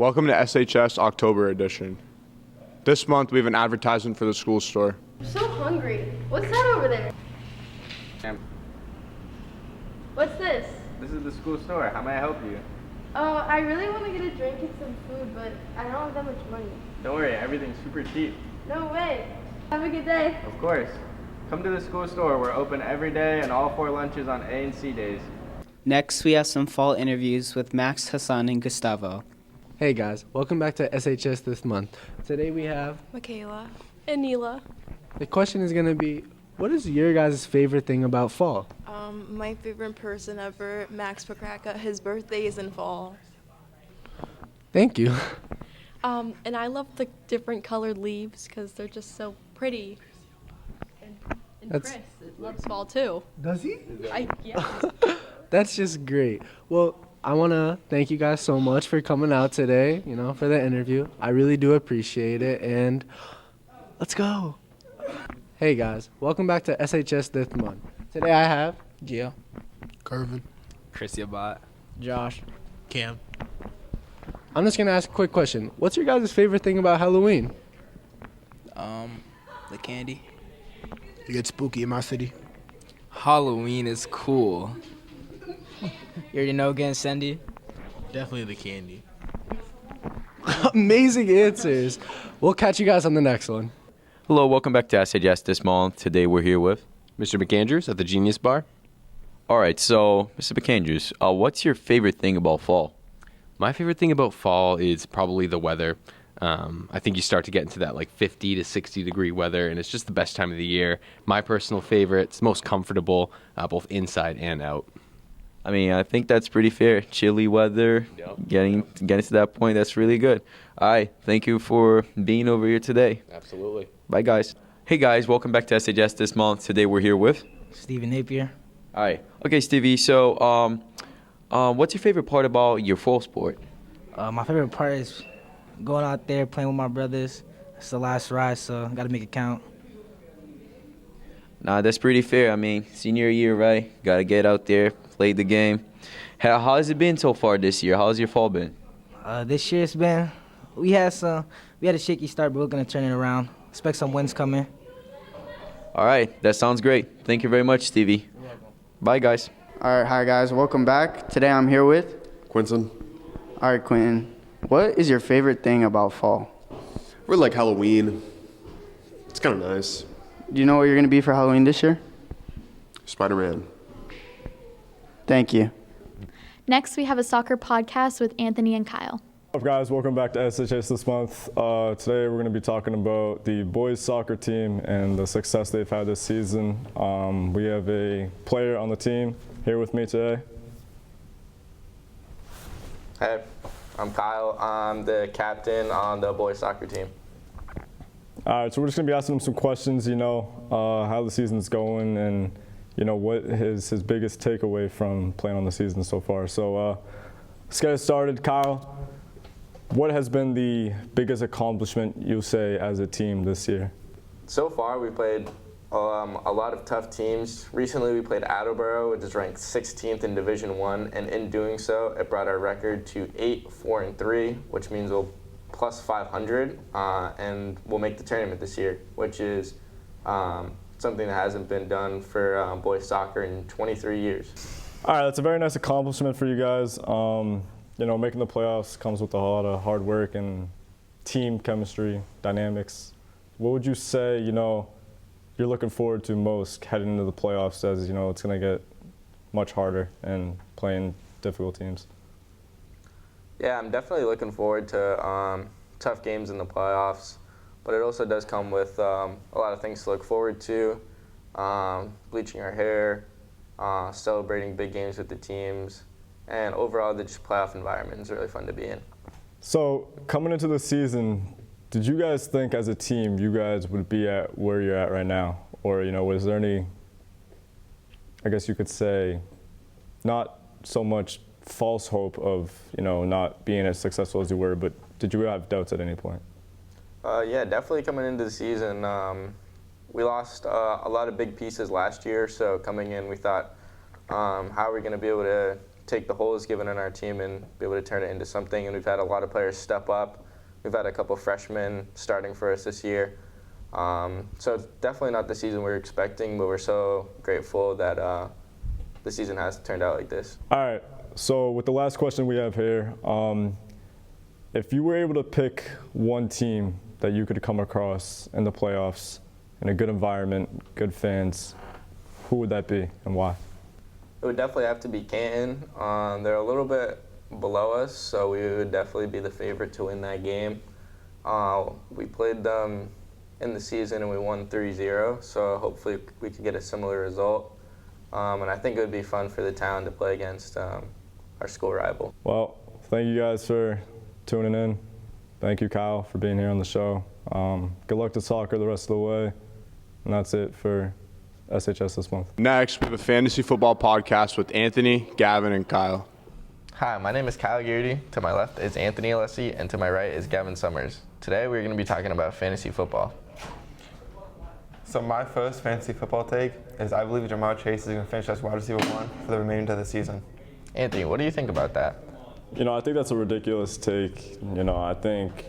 Welcome to SHS October edition. This month we have an advertisement for the school store. I'm so hungry. What's that over there? What's this? This is the school store. How may I help you? Oh, I really want to get a drink and some food, but I don't have that much money. Don't worry, everything's super cheap. No way. Have a good day. Of course. Come to the school store. We're open every day and all 4 lunches on A and C days. Next, we have some fall interviews with Max, Hassan, and Gustavo. Hey guys, welcome back to SHS this month. Today we have Michaela and Neela. the question is going to be, what is your guys' favorite thing about fall? My favorite person ever, Max Pokraka. His birthday is in fall. Thank you. And I love the different colored leaves because they're just so pretty. And That's- Chris loves fall too. Does he? Yeah. That's just great. Well, I want to thank you guys so much for coming out today, for the interview. I really do appreciate it, and let's go. Hey guys, welcome back to SHS this month. Today I have Gio. Curvin. Chris Yabat. Josh. Cam. I'm just going to ask a quick question. What's your guys' favorite thing about Halloween? The candy. You get spooky in my city. Halloween is cool. You already know again, Sandy? Definitely the candy. Amazing answers. We'll catch you guys on the next one. Hello, welcome back to SHS this month. Today we're here with Mr. McAndrews at the Genius Bar. All right, so Mr. McAndrews, what's your favorite thing about fall? My favorite thing about fall is probably the weather. I think you start to get into that 50 to 60 degree weather, and it's just the best time of the year. My personal favorite, it's most comfortable, both inside and out. I mean, I think that's pretty fair. Chilly weather, getting to that point, that's really good. All right, thank you for being over here today. Absolutely. Bye, guys. Hey, guys, welcome back to SHS this month. Today we're here with Steven Napier. All right. Okay, Stevie, so what's your favorite part about your fall sport? My favorite part is going out there, playing with my brothers. It's the last ride, so I got to make it count. Nah, that's pretty fair. I mean, senior year, right? Got to get out there, play the game. How has it been so far this year? How's your fall been? This year it's been, we had a shaky start, but we're going to turn it around. Expect some wins coming. All right, that sounds great. Thank you very much, Stevie. Bye, guys. All right, hi guys, welcome back. Today I'm here with Quinton, All right, Quentin. What is your favorite thing about fall? we're like Halloween. It's kind of nice. Do you know what you're going to be for Halloween this year? Spider-Man. Thank you. Next, we have a soccer podcast with Anthony and Kyle. What's up, guys? Welcome back to SHS this month. Today we're going to be talking about the boys soccer team and the success they've had this season. We have a player on the team here with me today. Hey, I'm Kyle. I'm the captain on the boys soccer team. All right, so we're just going to be asking him some questions, how the season's going and, what is his biggest takeaway from playing on the season so far. So let's get it started. Kyle, what has been the biggest accomplishment you say as a team this year? So far, we played a lot of tough teams. Recently, we played Attleboro, which is ranked 16th in Division I, and in doing so, it brought our record to 8-4-3, which means we'll plus 500, and we'll make the tournament this year, which is something that hasn't been done for boys soccer in 23 years. All right, that's a very nice accomplishment for you guys. Making the playoffs comes with a lot of hard work and team chemistry, dynamics. What would you say, you're looking forward to most heading into the playoffs as, it's going to get much harder and playing difficult teams? Yeah, I'm definitely looking forward to tough games in the playoffs, but it also does come with a lot of things to look forward to, bleaching our hair, celebrating big games with the teams, and overall the just playoff environment is really fun to be in. So coming into the season, did you guys think as a team you guys would be at where you're at right now? Or, was there any, I guess you could say, not so much false hope of, not being as successful as you were, but did you have doubts at any point? Yeah, definitely coming into the season. We lost a lot of big pieces last year, so coming in we thought, how are we going to be able to take the holes given in our team and be able to turn it into something. And we've had a lot of players step up. We've had a couple freshmen starting for us this year. So it's definitely not the season we were expecting, but we're so grateful that the season has turned out like this. All right, so with the last question we have here, if you were able to pick one team that you could come across in the playoffs in a good environment, good fans, who would that be and why? It would definitely have to be Canton. They're a little bit below us, so we would definitely be the favorite to win that game. We played them in the season and we won 3-0, so hopefully we could get a similar result. And I think it would be fun for the town to play against our school rival. Well, thank you guys for tuning in. Thank you, Kyle, for being here on the show. Good luck to soccer the rest of the way. And that's it for SHS this month. Next, we have a fantasy football podcast with Anthony, Gavin, and Kyle. Hi, my name is Kyle Gearty. To my left is Anthony Alessi, and to my right is Gavin Summers. Today we're going to be talking about fantasy football. So my first fantasy football take is I believe Jamar Chase is going to finish as wide receiver 1 for the remainder of the season. Anthony, what do you think about that? I think that's a ridiculous take. I think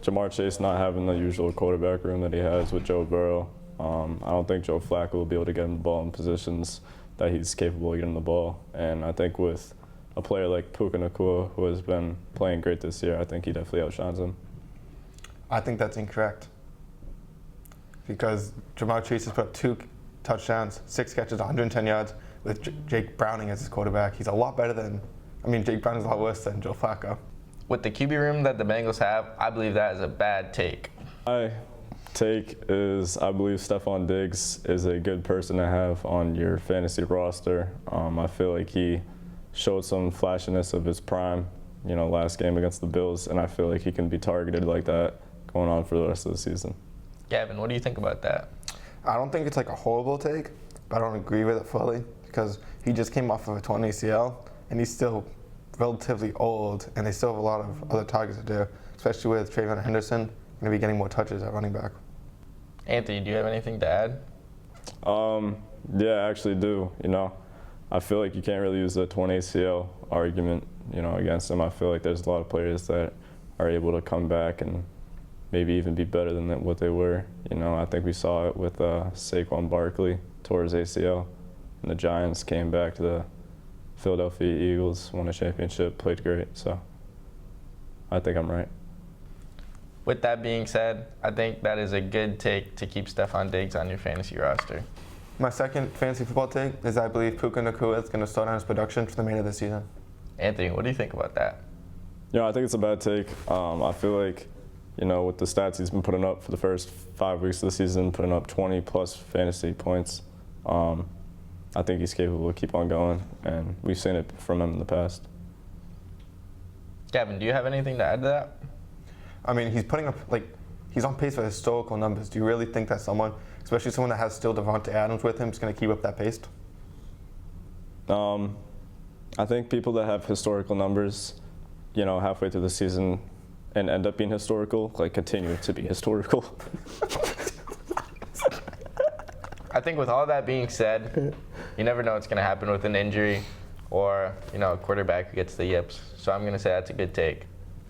Jamar Chase not having the usual quarterback room that he has with Joe Burrow. I don't think Joe Flacco will be able to get him the ball in positions that he's capable of getting the ball. And I think with a player like Puka Nacua, who has been playing great this year, I think he definitely outshines him. I think that's incorrect. Because Jamar Chase has put up 2 touchdowns, 6 catches, 110 yards with Jake Browning as his quarterback. He's a lot better than, Jake Browning's a lot worse than Joe Flacco. With the QB room that the Bengals have, I believe that is a bad take. My take is I believe Stephon Diggs is a good person to have on your fantasy roster. I feel like he showed some flashiness of his prime, last game against the Bills, and I feel like he can be targeted like that going on for the rest of the season. Gavin, what do you think about that? I don't think it's like a horrible take, but I don't agree with it fully because he just came off of a torn ACL, and he's still relatively old, and they still have a lot of other targets to do, especially with Trayvon Henderson going to be getting more touches at running back. Anthony, do you have anything to add? Yeah, I actually do. I feel like you can't really use the torn ACL argument, against him. I feel like there's a lot of players that are able to come back and maybe even be better than what they were. I think we saw it with Saquon Barkley, tore his ACL, and the Giants came back to the Philadelphia Eagles, won a championship, played great. So I think I'm right. With that being said, I think that is a good take to keep Stephon Diggs on your fantasy roster. My second fantasy football take is I believe Puka Nacua is going to slow down his production for the remainder of the season. Anthony, what do you think about that? I think it's a bad take. I feel like, with the stats he's been putting up for the first 5 weeks of the season, putting up 20-plus fantasy points, I think he's capable of keep on going, and we've seen it from him in the past. Gavin, do you have anything to add to that? He's putting up, he's on pace for historical numbers. Do you really think that someone, especially someone that has still Devontae Adams with him, is going to keep up that pace? I think people that have historical numbers, halfway through the season and end up being historical, continue to be historical. I think with all that being said, you never know what's going to happen with an injury or, a quarterback who gets the yips. So I'm going to say that's a good take.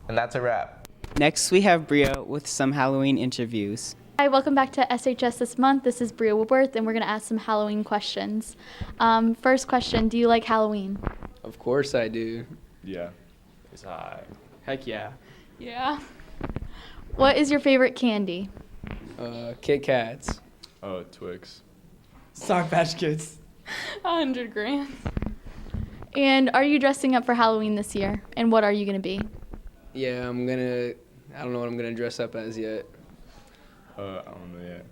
And that's a wrap. Next, we have Bria with some Halloween interviews. Hi, welcome back to SHS This Month. This is Bria Woodworth, and we're going to ask some Halloween questions. First question, do you like Halloween? Of course I do. Yeah. It's high. Heck yeah. Yeah. What is your favorite candy? Kit Kats. Oh, Twix. Sock Patch Kids. 100 grand. And are you dressing up for Halloween this year? And what are you going to be? Yeah, I don't know what I'm gonna dress up as yet. I don't know yet.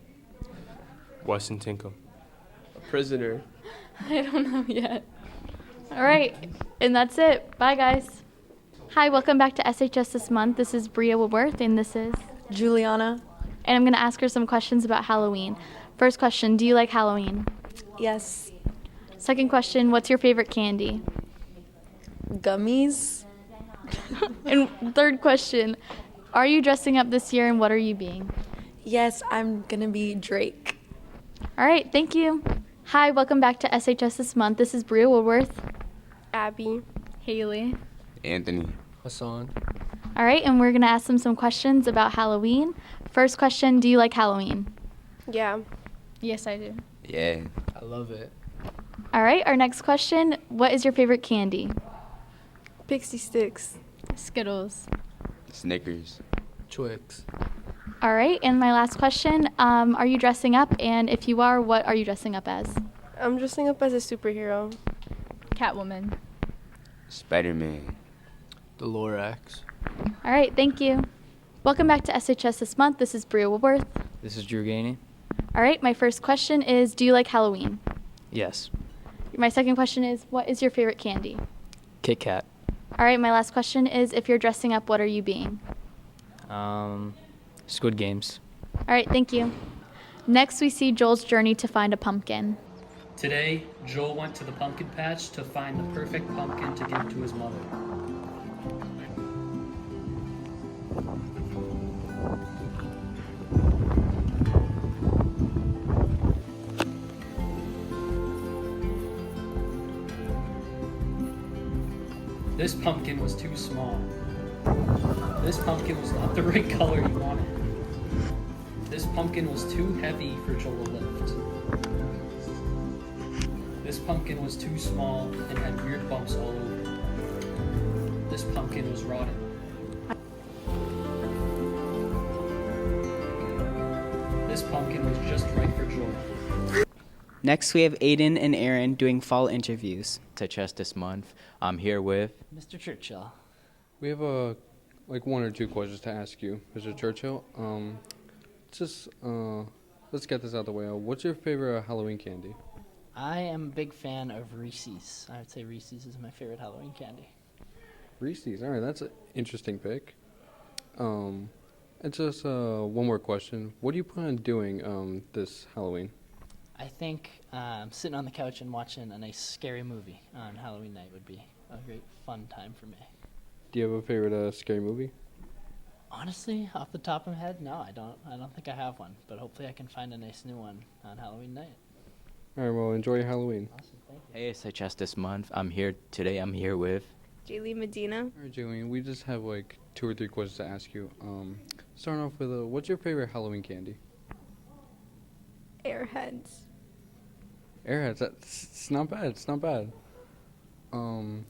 Weston Tinkham. A prisoner. I don't know yet. All right, and that's it. Bye, guys. Hi, welcome back to SHS This Month. This is Bria Woodworth, and this is Juliana. And I'm going to ask her some questions about Halloween. First question, do you like Halloween? Yes. Second question, what's your favorite candy? Gummies. And third question, are you dressing up this year, and what are you being? Yes, I'm gonna be Drake. All right, thank you. Hi, welcome back to SHS This Month. This is Bria Woodworth. Abby. Haley. Anthony. Hassan. All right, and we're going to ask them some questions about Halloween. First question, do you like Halloween? Yeah. Yes, I do. Yeah. I love it. All right, our next question, what is your favorite candy? Pixie Sticks. Skittles. Snickers. Twix. All right, and my last question, are you dressing up? And if you are, what are you dressing up as? I'm dressing up as a superhero. Catwoman. Spider-Man. The Lorax. All right, thank you. Welcome back to SHS This Month. This is Bria Woodworth. This is Drew Gainey. All right, my first question is, do you like Halloween? Yes. My second question is, what is your favorite candy? Kit Kat. All right, my last question is, if you're dressing up, what are you being? Squid Games. All right, thank you. Next, we see Joel's journey to find a pumpkin. Today, Joel went to the pumpkin patch to find the perfect pumpkin to give to his mother. This pumpkin was too small. This pumpkin was not the right color he wanted. This pumpkin was too heavy for Joel to lift. This pumpkin was too small and had weird bumps all over it. This pumpkin was rotten. This pumpkin was just right for Joel. Next, we have Aiden and Aaron doing fall interviews. SHS This Month, I'm here with Mr. Churchill. We have like one or two questions to ask you, Mr. Churchill. Let's get this out of the way. What's your favorite Halloween candy? I am a big fan of Reese's. I would say Reese's is my favorite Halloween candy. Reese's. All right, that's an interesting pick. And just one more question. What do you plan on doing this Halloween? I think sitting on the couch and watching a nice scary movie on Halloween night would be a great fun time for me. Do you have a favorite scary movie? Honestly, off the top of my head, no, I don't think I have one. But hopefully I can find a nice new one on Halloween night. All right, well, enjoy your Halloween. Awesome, thank you. Hey SHS This Month, I'm here with Jaylee Medina. All right, Julian, we just have like 2 or 3 questions to ask you. Starting off with, what's your favorite Halloween candy? Airheads. Airheads. It's not bad. It's not bad. Do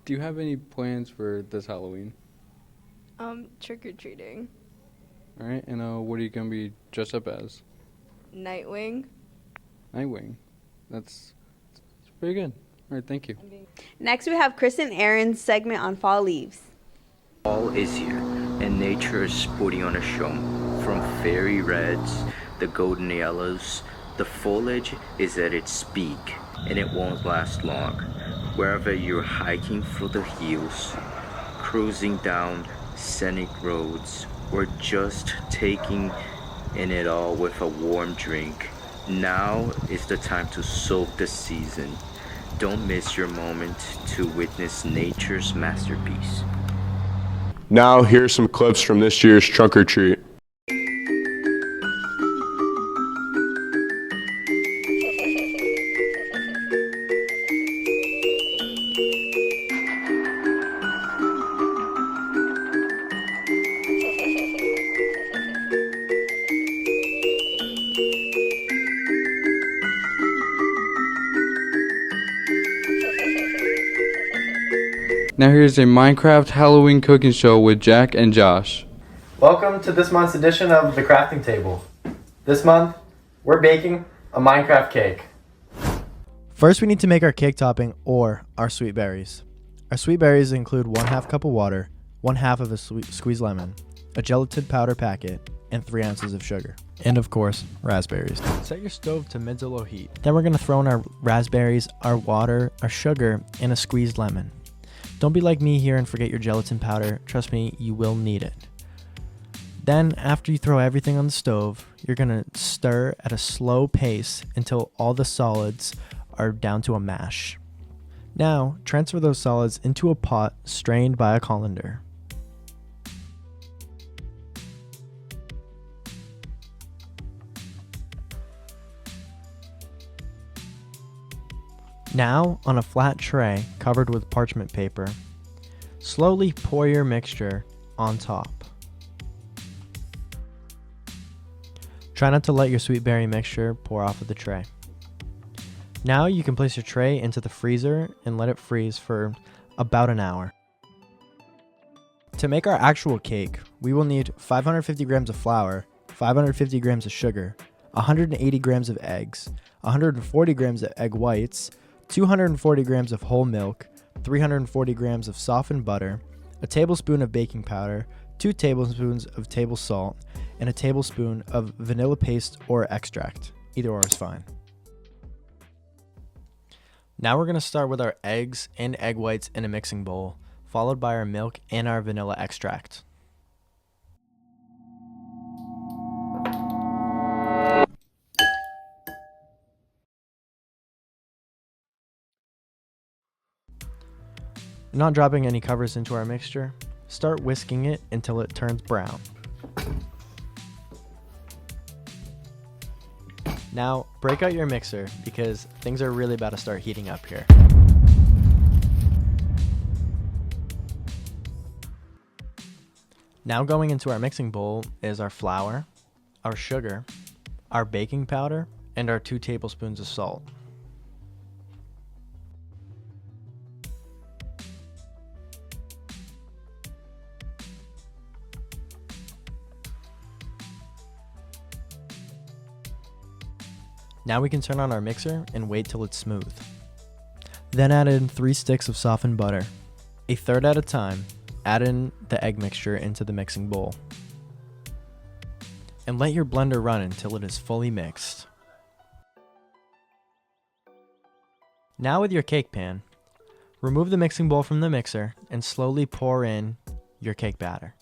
you have any plans for this Halloween? Trick or treating. All right, and what are you gonna be dressed up as? Nightwing. Nightwing. That's pretty good. All right, thank you. Next, we have Chris and Aaron's segment on fall leaves. Fall is here, and nature is putting on a show. From fairy reds, the golden yellows, the foliage is at its peak, and it won't last long. Wherever you're hiking through the hills, cruising down scenic roads, or just taking in it all with a warm drink, now is the time to soak the season. Don't miss your moment to witness nature's masterpiece. Now, here's some clips from this year's Trunk or Treat. Now here's a Minecraft Halloween cooking show with Jack and Josh. Welcome to this month's edition of The Crafting Table. This month, we're baking a Minecraft cake. First, we need to make our cake topping, or our sweet berries. Our sweet berries include 1/2 cup of water, 1/2 of a squeezed lemon, a gelatin powder packet, and 3 ounces of sugar. And of course, raspberries. Set your stove to mid to low heat. Then we're going to throw in our raspberries, our water, our sugar, and a squeezed lemon. Don't be like me here and forget your gelatin powder. Trust me, you will need it. Then, after you throw everything on the stove, you're going to stir at a slow pace until all the solids are down to a mash. Now, transfer those solids into a pot strained by a colander. Now, on a flat tray covered with parchment paper, slowly pour your mixture on top. Try not to let your sweet berry mixture pour off of the tray. Now you can place your tray into the freezer and let it freeze for about an hour. To make our actual cake, we will need 550 grams of flour, 550 grams of sugar, 180 grams of eggs, 140 grams of egg whites, 240 grams of whole milk, 340 grams of softened butter, a tablespoon of baking powder, 2 tablespoons of table salt, and a tablespoon of vanilla paste or extract. Either or is fine. Now we're going to start with our eggs and egg whites in a mixing bowl, followed by our milk and our vanilla extract. Not dropping any covers into our mixture, start whisking it until it turns brown. Now, break out your mixer because things are really about to start heating up here. Now going into our mixing bowl is our flour, our sugar, our baking powder, and our 2 tablespoons of salt. Now we can turn on our mixer and wait till it's smooth. Then add in 3 sticks of softened butter. A third at a time, add in the egg mixture into the mixing bowl. And let your blender run until it is fully mixed. Now with your cake pan, remove the mixing bowl from the mixer and slowly pour in your cake batter.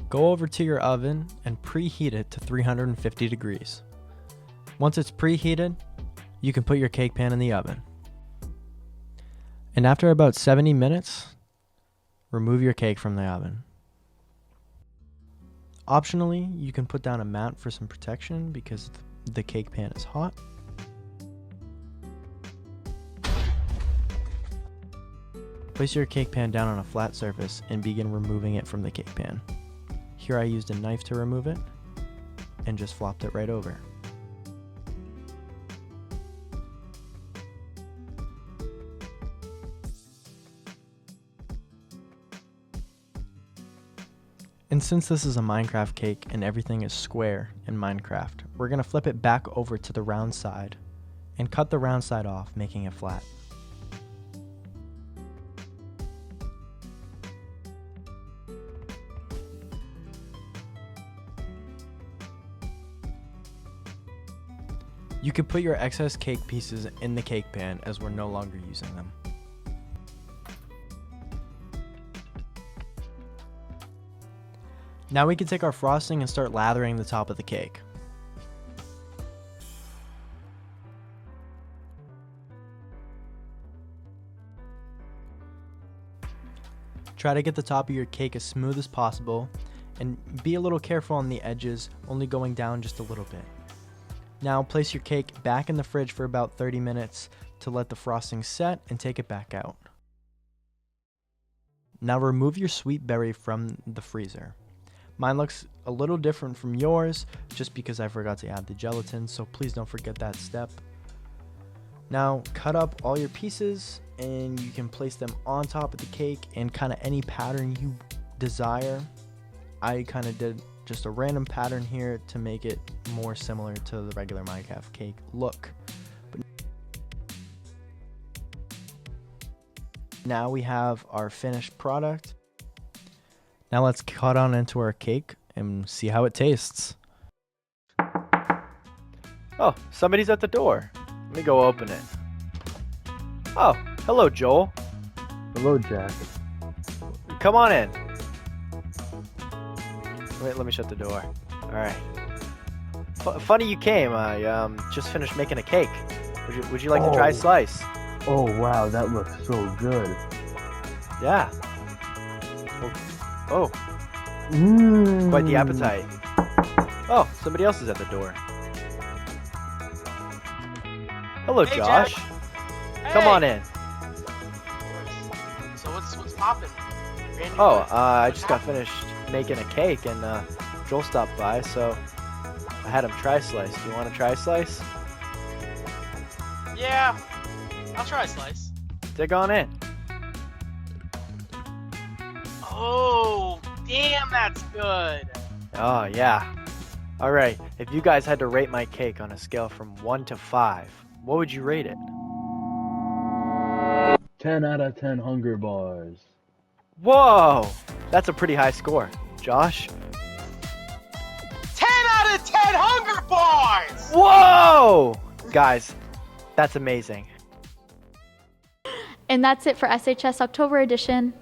Go over to your oven and preheat it to 350 degrees. Once it's preheated, you can put your cake pan in the oven. And after about 70 minutes, remove your cake from the oven. Optionally, you can put down a mat for some protection because the cake pan is hot. Place your cake pan down on a flat surface and begin removing it from the cake pan. Here I used a knife to remove it and just flopped it right over. And since this is a Minecraft cake and everything is square in Minecraft, we're going to flip it back over to the round side and cut the round side off, making it flat. You can put your excess cake pieces in the cake pan as we're no longer using them. Now we can take our frosting and start lathering the top of the cake. Try to get the top of your cake as smooth as possible and be a little careful on the edges, only going down just a little bit. Now place your cake back in the fridge for about 30 minutes to let the frosting set and take it back out. Now remove your sweet berry from the freezer. Mine looks a little different from yours just because I forgot to add the gelatin, so please don't forget that step. Now cut up all your pieces and you can place them on top of the cake in kind of any pattern you desire. I kind of did just a random pattern here to make it more similar to the regular Minecraft cake look. But now we have our finished product. Now let's cut on into our cake and see how it tastes. Oh, somebody's at the door. Let me go open it. Oh, hello, Joel. Hello, Jack. Come on in. Wait, let me shut the door. Alright. Funny you came. I just finished making a cake. Would you like to try a slice? Oh, wow, that looks so good. Yeah. Oh. Quite the appetite. Oh, somebody else is at the door. Hello, Hey, Josh. Jack. Come Hey. on in. So what's poppin'? Oh, I just got finished making a cake, and Joel stopped by, so I had him try slice. Do you want to try slice? Yeah, I'll try a slice. Dig on in. Oh, damn, that's good. Oh, yeah. All right, if you guys had to rate my cake on a scale from 1 to 5, what would you rate it? 10 out of 10 hunger bars. Whoa! That's a pretty high score. Josh? 10 out of 10 hunger bars! Whoa! Guys, that's amazing. And that's it for SHS October edition.